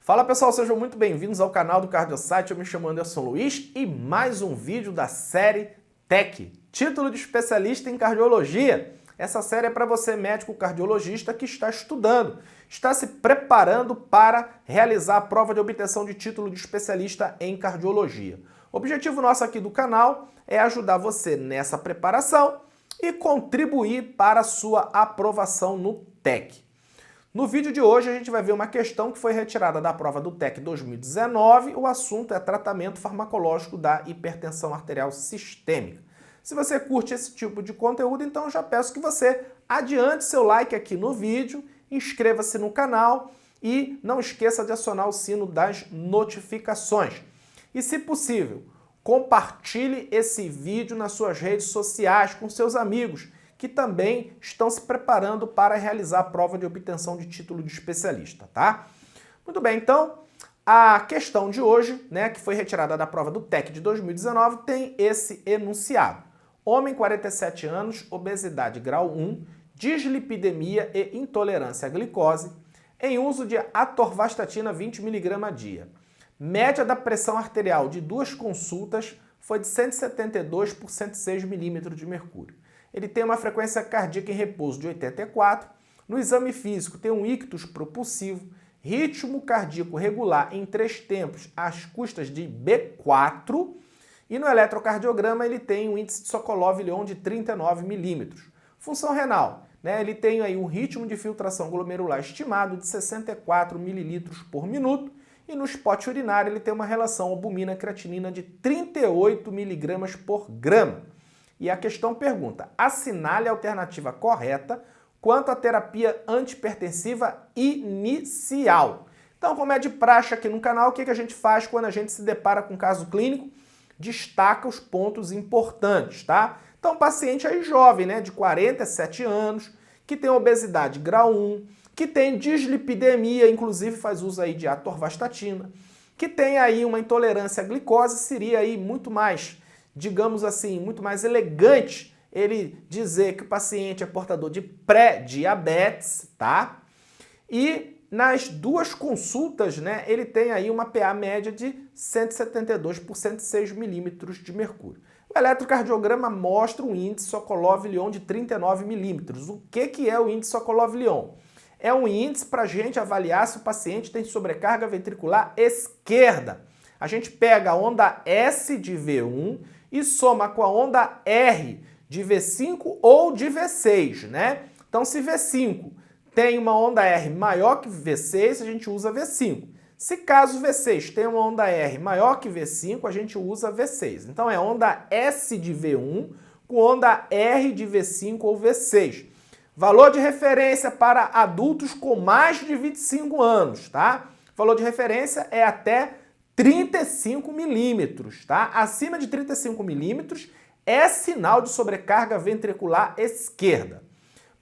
Fala pessoal, sejam muito bem-vindos ao canal do CardioSite. Eu me chamo Anderson Luiz e mais um vídeo da série TEC, título de especialista em cardiologia. Essa série é para você, médico cardiologista, que está estudando, está se preparando para realizar a prova de obtenção de título de especialista em cardiologia. O objetivo nosso aqui do canal é ajudar você nessa preparação e contribuir para a sua aprovação no TEC. No vídeo de hoje a gente vai ver uma questão que foi retirada da prova do TEC 2019, o assunto é tratamento farmacológico da hipertensão arterial sistêmica. Se você curte esse tipo de conteúdo, então eu já peço que você adiante seu like aqui no vídeo, inscreva-se no canal e não esqueça de acionar o sino das notificações. E se possível, compartilhe esse vídeo nas suas redes sociais com seus amigos, que também estão se preparando para realizar a prova de obtenção de título de especialista, tá? Muito bem, então, a questão de hoje, né, que foi retirada da prova do TEC de 2019, tem esse enunciado. Homem, 47 anos, obesidade grau 1, dislipidemia e intolerância à glicose, em uso de atorvastatina 20 mg a dia. Média da pressão arterial de duas consultas foi de 172 por 106 milímetros de mercúrio. Ele tem uma frequência cardíaca em repouso de 84, no exame físico tem um ictus propulsivo, ritmo cardíaco regular em 3 tempos às custas de B4 e no eletrocardiograma ele tem um índice de Sokolov-Lyon de 39 milímetros. Função renal, né? Ele tem aí um ritmo de filtração glomerular estimado de 64 mililitros por minuto e no spot urinário ele tem uma relação albumina-creatinina de 38 miligramas por grama. E a questão pergunta, assinale a alternativa correta quanto à terapia antihipertensiva inicial. Então, como é de praxe aqui no canal, o que a gente faz quando a gente se depara com um caso clínico? Destaca os pontos importantes, tá? Então, paciente aí jovem, né, de 47 anos, que tem obesidade grau 1, que tem dislipidemia, inclusive faz uso aí de atorvastatina, que tem aí uma intolerância à glicose, seria aí muito mais, digamos assim, muito mais elegante ele dizer que o paciente é portador de pré-diabetes, tá? E nas duas consultas, né, ele tem aí uma PA média de 172 por 106 milímetros de mercúrio. O eletrocardiograma mostra um índice Sokolov-Lyon de 39 milímetros. O que é o índice Sokolov-Lyon? É um índice para a gente avaliar se o paciente tem sobrecarga ventricular esquerda. A gente pega a onda S de V1 e soma com a onda R de V5 ou de V6, né? Então, se V5 tem uma onda R maior que V6, a gente usa V5. Se caso V6 tem uma onda R maior que V5, a gente usa V6. Então, é onda S de V1 com onda R de V5 ou V6. Valor de referência para adultos com mais de 25 anos, tá? Valor de referência é até 35 milímetros, tá? Acima de 35 milímetros é sinal de sobrecarga ventricular esquerda.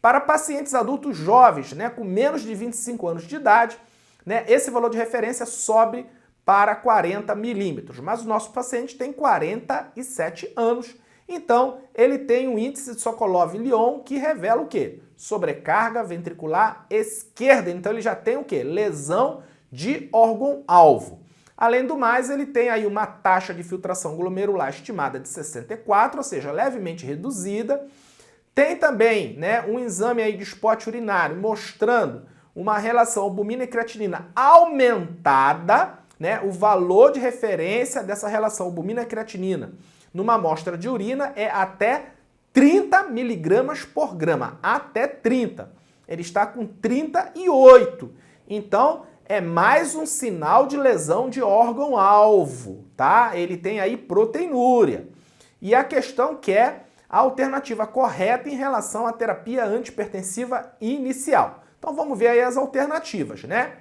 Para pacientes adultos jovens, né, com menos de 25 anos de idade, né, esse valor de referência sobe para 40 milímetros, mas o nosso paciente tem 47 anos, então ele tem um índice de Sokolov-Lyon que revela o quê? Sobrecarga ventricular esquerda, então ele já tem o quê? Lesão de órgão-alvo. Além do mais, ele tem aí uma taxa de filtração glomerular estimada de 64, ou seja, levemente reduzida. Tem também, né, um exame aí de spot urinário mostrando uma relação albumina e creatinina aumentada, né? O valor de referência dessa relação albumina e creatinina numa amostra de urina é até 30 miligramas por grama, até 30. Ele está com 38. Então, é mais um sinal de lesão de órgão-alvo, tá? Ele tem aí proteinúria. E a questão que é a alternativa correta em relação à terapia antihipertensiva inicial. Então vamos ver aí as alternativas, né?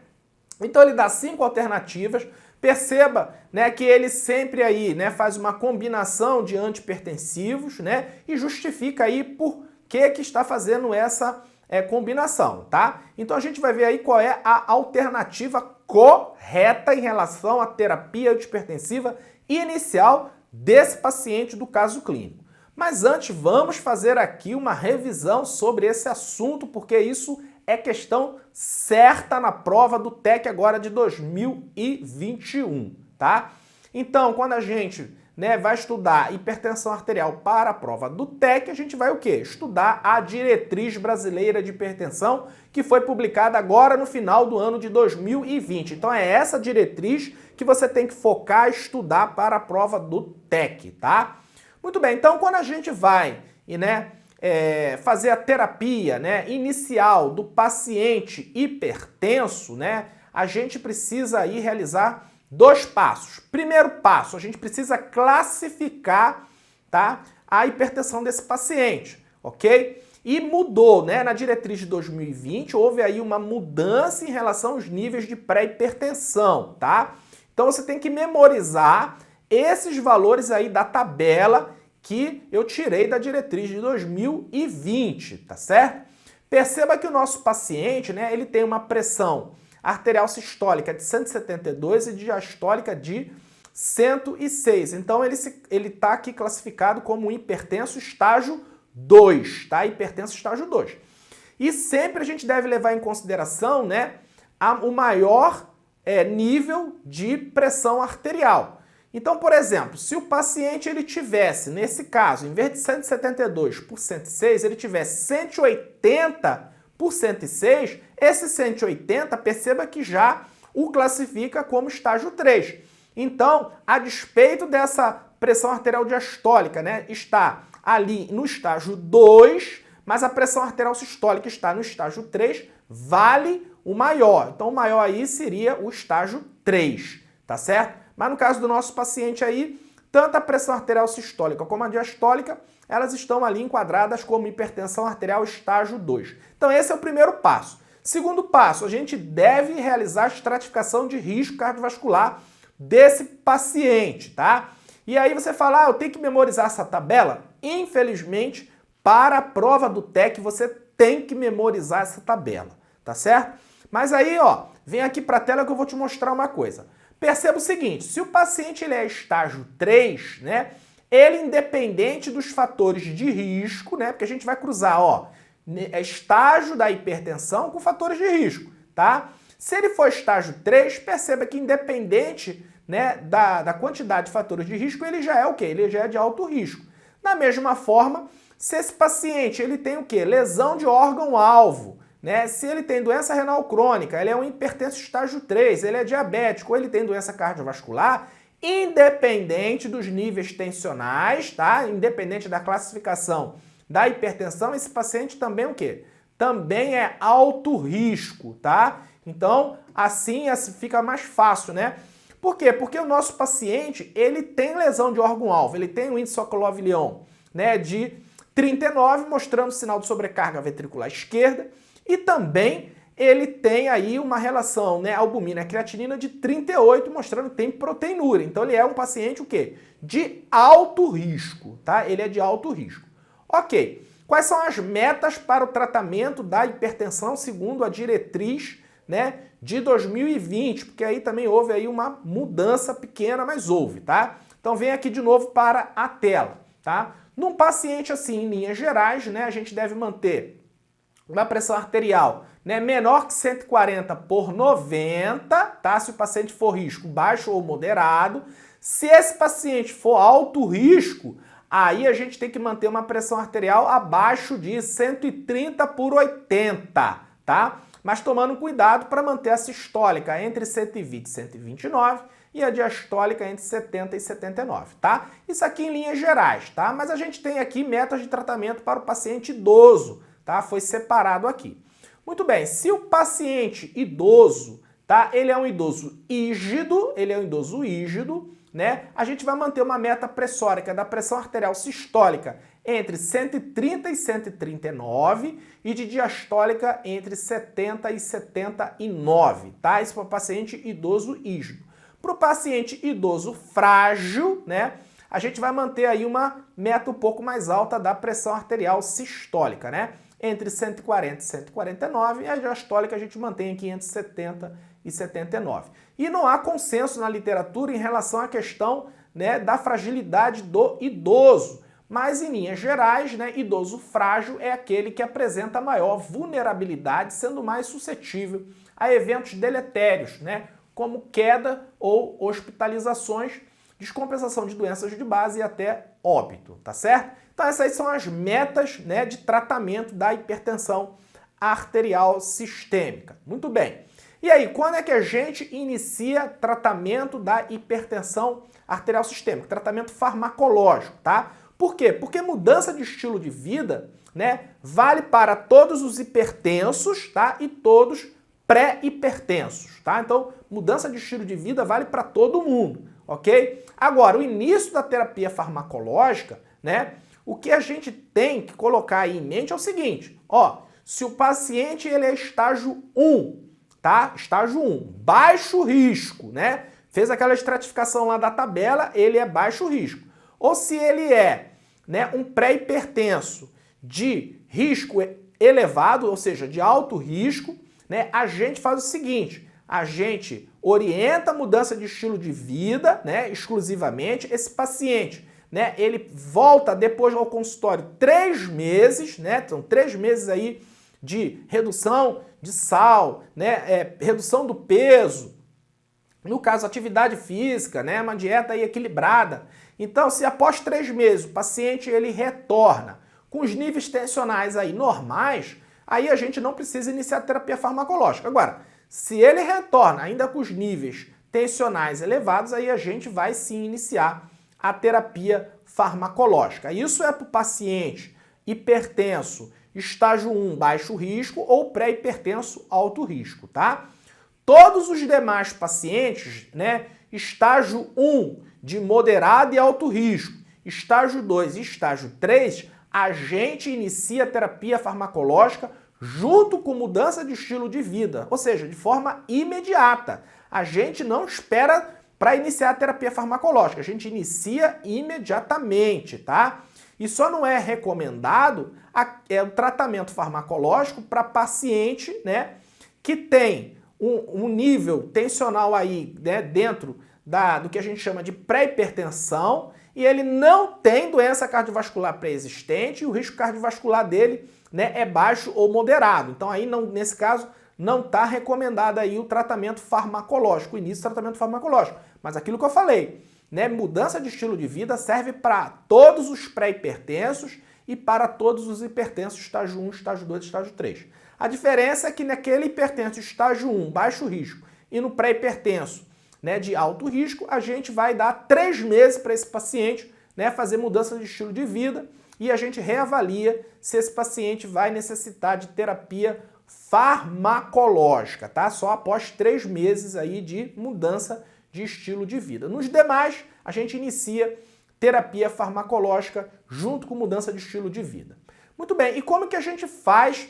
Então ele dá 5 alternativas. Perceba, né, que ele sempre aí, né, faz uma combinação de antihipertensivos, né, e justifica aí por que está fazendo essa combinação, tá? Então a gente vai ver aí qual é a alternativa correta em relação à terapia antihipertensiva inicial desse paciente do caso clínico. Mas antes, vamos fazer aqui uma revisão sobre esse assunto, porque isso é questão certa na prova do TEC agora de 2021, tá? Então, quando a gente vai estudar hipertensão arterial para a prova do TEC, a gente vai o quê? Estudar a Diretriz Brasileira de Hipertensão, que foi publicada agora no final do ano de 2020. Então é essa diretriz que você tem que focar e estudar para a prova do TEC, tá? Muito bem, então quando a gente vai fazer a terapia inicial do paciente hipertenso, a gente precisa aí realizar 2 passos. Primeiro passo, a gente precisa classificar, tá, a hipertensão desse paciente, ok? E mudou, na diretriz de 2020, houve aí uma mudança em relação aos níveis de pré-hipertensão, tá? Então você tem que memorizar esses valores aí da tabela que eu tirei da diretriz de 2020, tá certo? Perceba que o nosso paciente, ele tem uma pressão arterial sistólica de 172 e diastólica de 106. Então ele está aqui classificado como hipertenso estágio 2, tá? Hipertenso estágio 2. E sempre a gente deve levar em consideração, o maior nível de pressão arterial. Então, por exemplo, se o paciente ele tivesse, nesse caso, em vez de 172 por 106, ele tivesse 180 por 106, esse 180, perceba que já o classifica como estágio 3. Então, a despeito dessa pressão arterial diastólica, está ali no estágio 2, mas a pressão arterial sistólica está no estágio 3, vale o maior. Então, o maior aí seria o estágio 3, tá certo? Mas no caso do nosso paciente aí, tanto a pressão arterial sistólica como a diastólica, elas estão ali enquadradas como hipertensão arterial estágio 2. Então esse é o primeiro passo. Segundo passo, a gente deve realizar a estratificação de risco cardiovascular desse paciente, tá? E aí você fala, eu tenho que memorizar essa tabela? Infelizmente, para a prova do TEC, você tem que memorizar essa tabela, tá certo? Mas aí, vem aqui para a tela que eu vou te mostrar uma coisa. Perceba o seguinte, se o paciente ele é estágio 3, ele independente dos fatores de risco, porque a gente vai cruzar, estágio da hipertensão com fatores de risco, tá? Se ele for estágio 3, perceba que independente da quantidade de fatores de risco, ele já é o quê? Ele já é de alto risco. Da mesma forma, se esse paciente ele tem o quê? Lesão de órgão-alvo, se ele tem doença renal crônica, ele é um hipertenso estágio 3, ele é diabético, ou ele tem doença cardiovascular, independente dos níveis tensionais, tá? Independente da classificação da hipertensão, esse paciente também é o quê? Também é alto risco, tá? Então, assim fica mais fácil, Por quê? Porque o nosso paciente, ele tem lesão de órgão-alvo, ele tem um índice Sokolov-Lyon, de 39, mostrando sinal de sobrecarga ventricular esquerda, e também ele tem aí uma relação, albumina-creatinina de 38, mostrando que tem proteinúria. Então ele é um paciente o quê? De alto risco, tá? Ele é de alto risco. Ok. Quais são as metas para o tratamento da hipertensão segundo a diretriz, de 2020? Porque aí também houve aí uma mudança pequena, mas houve, tá? Então vem aqui de novo para a tela, tá? Num paciente assim, em linhas gerais, a gente deve manter uma pressão arterial menor que 140 por 90, tá? Se o paciente for risco baixo ou moderado. Se esse paciente for alto risco, aí a gente tem que manter uma pressão arterial abaixo de 130 por 80, tá? Mas tomando cuidado para manter a sistólica entre 120 e 129 e a diastólica entre 70 e 79, tá? Isso aqui em linhas gerais, tá? Mas a gente tem aqui metas de tratamento para o paciente idoso, tá? Foi separado aqui. Muito bem, se o paciente idoso, tá? Ele é um idoso ígido, a gente vai manter uma meta pressórica da pressão arterial sistólica entre 130 e 139 e de diastólica entre 70 e 79, tá? Isso para o paciente idoso ígido. Para o paciente idoso frágil, a gente vai manter aí uma meta um pouco mais alta da pressão arterial sistólica, entre 140 e 149, e a diastólica a gente mantém aqui entre 70 e 79. E não há consenso na literatura em relação à questão da fragilidade do idoso. Mas, em linhas gerais, né, idoso frágil é aquele que apresenta maior vulnerabilidade, sendo mais suscetível a eventos deletérios, né, como queda ou hospitalizações, descompensação de doenças de base e até óbito, tá certo? Então essas são as metas, né, de tratamento da hipertensão arterial sistêmica. Muito bem. E aí, quando é que a gente inicia tratamento da hipertensão arterial sistêmica? Tratamento farmacológico, tá? Por quê? Porque mudança de estilo de vida, né, vale para todos os hipertensos, tá? E todos pré-hipertensos, tá? Então, mudança de estilo de vida vale para todo mundo, ok? Agora, o início da terapia farmacológica, né, o que a gente tem que colocar aí em mente é o seguinte, ó, se o paciente ele é estágio 1, tá? Estágio 1, baixo risco, né? Fez aquela estratificação lá da tabela, ele é baixo risco. Ou se ele é, né, um pré-hipertenso de risco elevado, ou seja, de alto risco, né, a gente faz o seguinte, a gente orienta a mudança de estilo de vida, né, exclusivamente. Esse paciente, né, ele volta depois ao consultório 3 meses, né, são 3 meses aí de redução de sal, né, redução do peso, no caso atividade física, né, uma dieta aí equilibrada. Então, se após 3 meses o paciente ele retorna com os níveis tensionais aí normais, aí a gente não precisa iniciar a terapia farmacológica. Agora, se ele retorna ainda com os níveis tensionais elevados, aí a gente vai sim iniciar a terapia farmacológica. Isso é para o paciente hipertenso estágio 1, baixo risco, ou pré-hipertenso, alto risco, tá? Todos os demais pacientes, né, estágio 1 de moderado e alto risco, estágio 2 e estágio 3, a gente inicia a terapia farmacológica junto com mudança de estilo de vida, ou seja, de forma imediata. A gente não espera para iniciar a terapia farmacológica, a gente inicia imediatamente, tá? E só não é recomendado o tratamento farmacológico para paciente, né, que tem um nível tensional aí, né, dentro do que a gente chama de pré-hipertensão e ele não tem doença cardiovascular pré-existente e o risco cardiovascular dele, né, é baixo ou moderado. Então aí, não, nesse caso, não está recomendado aí o tratamento farmacológico, o início do tratamento farmacológico. Mas aquilo que eu falei, né, mudança de estilo de vida serve para todos os pré-hipertensos e para todos os hipertensos estágio 1, estágio 2, estágio 3. A diferença é que naquele hipertenso estágio 1, baixo risco, e no pré-hipertenso, né, de alto risco, a gente vai dar 3 meses para esse paciente, né, fazer mudança de estilo de vida e a gente reavalia se esse paciente vai necessitar de terapia farmacológica, tá? Só após 3 meses aí de mudança de estilo de vida. Nos demais, a gente inicia terapia farmacológica junto com mudança de estilo de vida. Muito bem, e como que a gente faz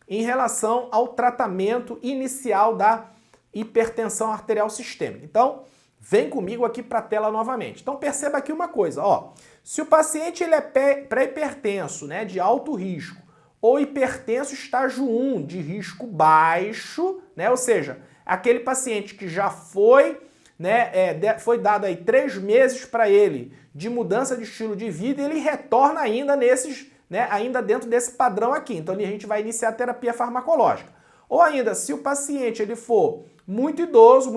em relação ao tratamento inicial da hipertensão arterial sistêmica? Então, vem comigo aqui para a tela novamente. Então, perceba aqui uma coisa, ó. Se o paciente ele é pré-hipertenso, né, de alto risco, ou hipertenso estágio 1, de risco baixo, né, ou seja, aquele paciente que já foi, né, foi dado aí 3 meses para ele de mudança de estilo de vida e ele retorna ainda nesses, né, ainda dentro desse padrão aqui. Então, a gente vai iniciar a terapia farmacológica. Ou ainda, se o paciente ele for muito idoso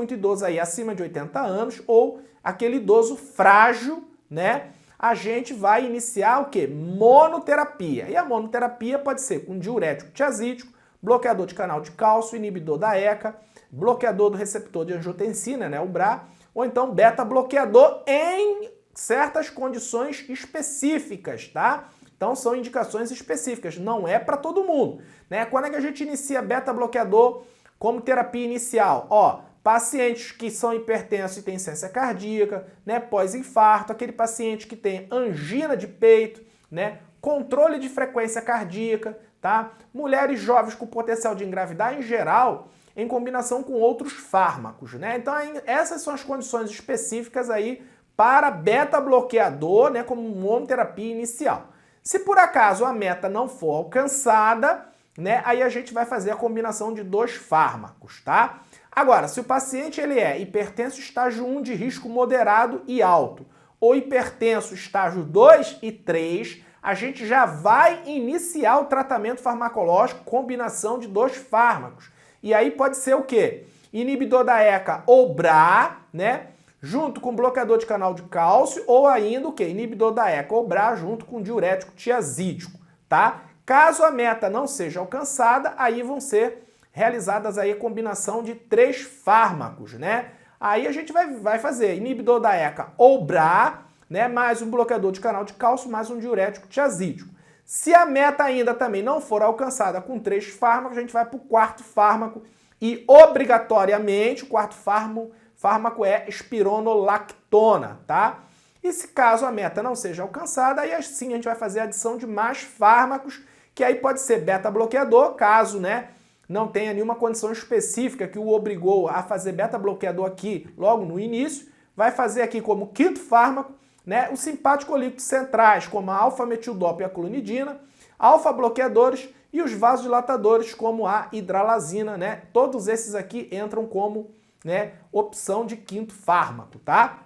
aí acima de 80 anos, ou aquele idoso frágil, né, a gente vai iniciar o quê? Monoterapia. E a monoterapia pode ser com diurético tiazídico, bloqueador de canal de cálcio, inibidor da ECA, bloqueador do receptor de angiotensina, né, o BRA, ou então beta-bloqueador em certas condições específicas, tá? Então são indicações específicas, não é para todo mundo, né? Quando é que a gente inicia beta-bloqueador como terapia inicial? Ó, pacientes que são hipertensos e têm insuficiência cardíaca, né, pós-infarto, aquele paciente que tem angina de peito, né, controle de frequência cardíaca, tá? Mulheres jovens com potencial de engravidar em geral, em combinação com outros fármacos, né? Então essas são as condições específicas aí para beta-bloqueador, né, como monoterapia inicial. Se por acaso a meta não for alcançada, né, aí a gente vai fazer a combinação de 2 fármacos, tá? Agora, se o paciente ele é hipertenso estágio 1 de risco moderado e alto, ou hipertenso estágio 2 e 3, a gente já vai iniciar o tratamento farmacológico, combinação de 2 fármacos. E aí pode ser o quê? Inibidor da ECA ou BRA, né? Junto com bloqueador de canal de cálcio, ou ainda o quê? Inibidor da ECA ou BRA junto com diurético tiazídico, tá? Caso a meta não seja alcançada, aí vão ser realizadas aí a combinação de 3 fármacos, né? Aí a gente vai fazer inibidor da ECA ou BRA, né, mais um bloqueador de canal de cálcio, mais um diurético tiazídico. Se a meta ainda também não for alcançada com 3 fármacos, a gente vai para o 4º fármaco e obrigatoriamente o 4º fármaco é espironolactona, tá? E se caso a meta não seja alcançada, aí sim a gente vai fazer a adição de mais fármacos, que aí pode ser beta-bloqueador, caso, né, não tenha nenhuma condição específica que o obrigou a fazer beta-bloqueador aqui logo no início, vai fazer aqui como 5º fármaco, né, os simpático-líquidos centrais, como a alfa-metildopa e a clonidina, alfa-bloqueadores e os vasodilatadores, como a hidralazina, né, todos esses aqui entram como, né, opção de 5º fármaco, tá?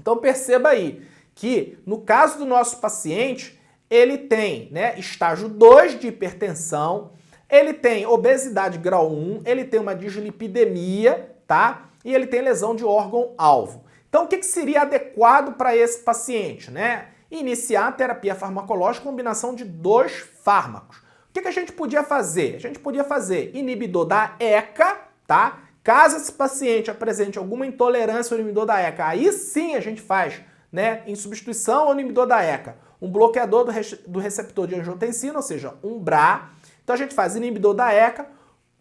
Então perceba aí que no caso do nosso paciente, ele tem, né, estágio 2 de hipertensão, ele tem obesidade grau 1, ele tem uma dislipidemia, tá? E ele tem lesão de órgão-alvo. Então o que seria adequado para esse paciente, né? Iniciar a terapia farmacológica, combinação de 2 fármacos. O que a gente podia fazer? A gente podia fazer inibidor da ECA, tá? Caso esse paciente apresente alguma intolerância ao inibidor da ECA, aí sim a gente faz, né, em substituição ao inibidor da ECA, um bloqueador do receptor de angiotensina, ou seja, um BRA. Então a gente faz inibidor da ECA,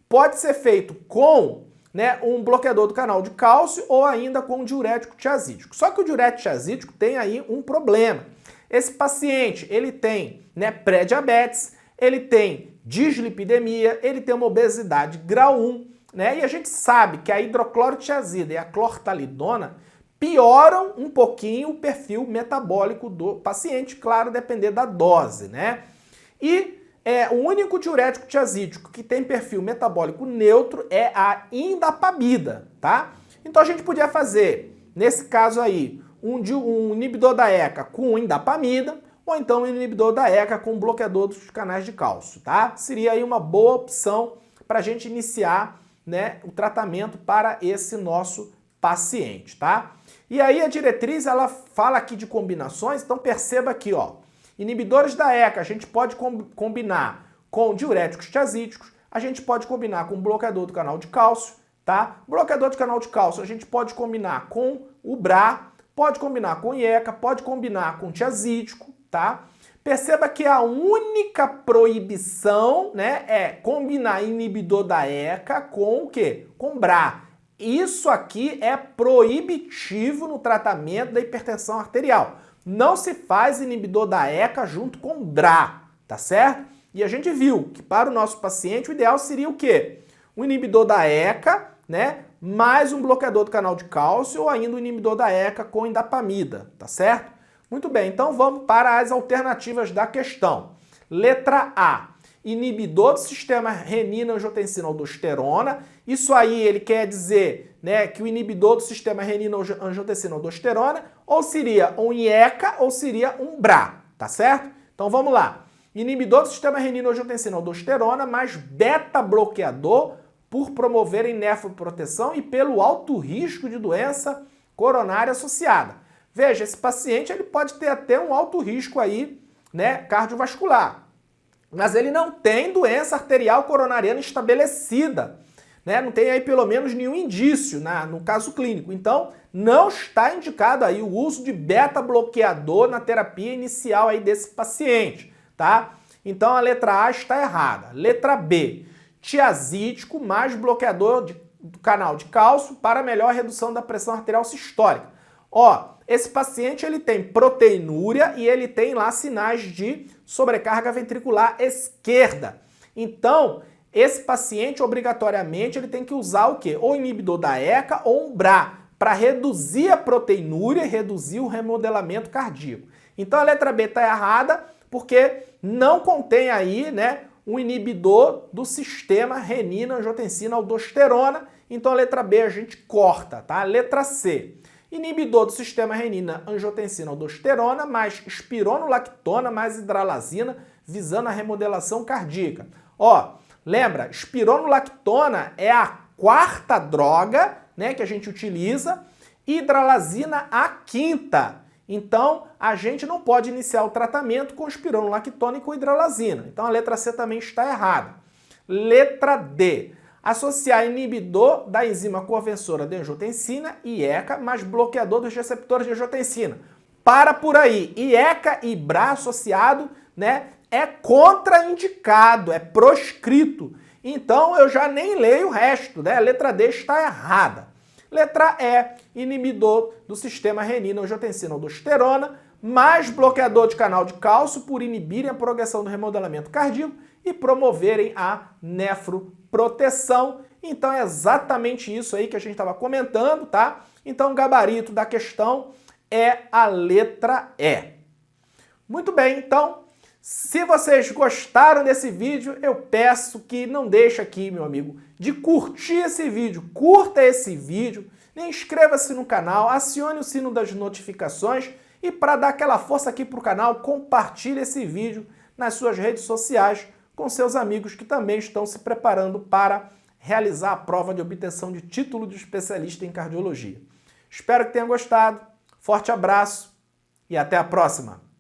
pode ser feito com, né, um bloqueador do canal de cálcio ou ainda com um diurético tiazídico. Só que o diurético tiazídico tem aí um problema. Esse paciente, ele tem, né, pré-diabetes, ele tem dislipidemia, ele tem uma obesidade grau 1, né? E a gente sabe que a hidroclorotiazida e a clortalidona pioram um pouquinho o perfil metabólico do paciente, claro, depender da dose, né? E o único diurético tiazídico que tem perfil metabólico neutro é a indapamida, tá? Então a gente podia fazer, nesse caso aí, um inibidor da ECA com indapamida, ou então um inibidor da ECA com bloqueador dos canais de cálcio, tá? Seria aí uma boa opção para a gente iniciar, né, o tratamento para esse nosso paciente, tá? E aí a diretriz, ela fala aqui de combinações, então perceba aqui, ó, inibidores da ECA a gente pode combinar com diuréticos tiazídicos, a gente pode combinar com bloqueador do canal de cálcio, tá? Bloqueador de canal de cálcio a gente pode combinar com o BRA, pode combinar com IECA, pode combinar com tiazídico, tá? Perceba que a única proibição, né, é combinar inibidor da ECA com o quê? Com BRA. Isso aqui é proibitivo no tratamento da hipertensão arterial. Não se faz inibidor da ECA junto com BRA, tá certo? E a gente viu que para o nosso paciente o ideal seria o quê? Um inibidor da ECA, né, mais um bloqueador do canal de cálcio ou ainda um inibidor da ECA com indapamida, tá certo? Muito bem, então vamos para as alternativas da questão. Letra A, inibidor do sistema renina-angiotensina-aldosterona. Isso aí ele quer dizer, né, que o inibidor do sistema renina-angiotensina-aldosterona ou seria um IECA ou seria um BRA, tá certo? Então vamos lá. Inibidor do sistema renina-angiotensina-aldosterona mais beta-bloqueador por promoverem nefroproteção e pelo alto risco de doença coronária associada. Veja, esse paciente ele pode ter até um alto risco aí, né, cardiovascular, mas ele não tem doença arterial coronariana estabelecida, né? Não tem aí pelo menos nenhum indício no caso clínico. Então, não está indicado aí o uso de beta-bloqueador na terapia inicial aí desse paciente, tá? Então, a letra A está errada. Letra B, tiazídico mais bloqueador do canal de cálcio para melhor redução da pressão arterial sistólica. Ó, esse paciente ele tem proteinúria e ele tem lá sinais de sobrecarga ventricular esquerda. Então, esse paciente obrigatoriamente ele tem que usar o quê? Ou inibidor da ECA ou um BRA para reduzir a proteinúria e reduzir o remodelamento cardíaco. Então a letra B está errada porque não contém aí, né, um inibidor do sistema renina-angiotensina-aldosterona. Então a letra B a gente corta, tá? Letra C. Inibidor do sistema renina-angiotensina-aldosterona, mais espironolactona, mais hidralazina, visando a remodelação cardíaca. Ó, lembra, espironolactona é a quarta droga, né, que a gente utiliza, hidralazina a quinta. Então, a gente não pode iniciar o tratamento com espironolactona e com hidralazina. Então, a letra C também está errada. Letra D. Associar inibidor da enzima conversora de angiotensina, IECA, mais bloqueador dos receptores de angiotensina. Para por aí. IECA e BRA associado, né, é contraindicado, é proscrito. Então, eu já nem leio o resto, né? A letra D está errada. Letra E, inibidor do sistema renina-angiotensina-aldosterona, mais bloqueador de canal de cálcio por inibirem a progressão do remodelamento cardíaco e promoverem a nefroproteção. Então é exatamente isso aí que a gente estava comentando, tá? Então o gabarito da questão é a letra E. Muito bem, então, se vocês gostaram desse vídeo, eu peço que não deixe aqui, meu amigo, de curtir esse vídeo. Curta esse vídeo, inscreva-se no canal, acione o sino das notificações e para dar aquela força aqui para o canal, compartilhe esse vídeo nas suas redes sociais com seus amigos que também estão se preparando para realizar a prova de obtenção de título de especialista em cardiologia. Espero que tenham gostado, forte abraço e até a próxima!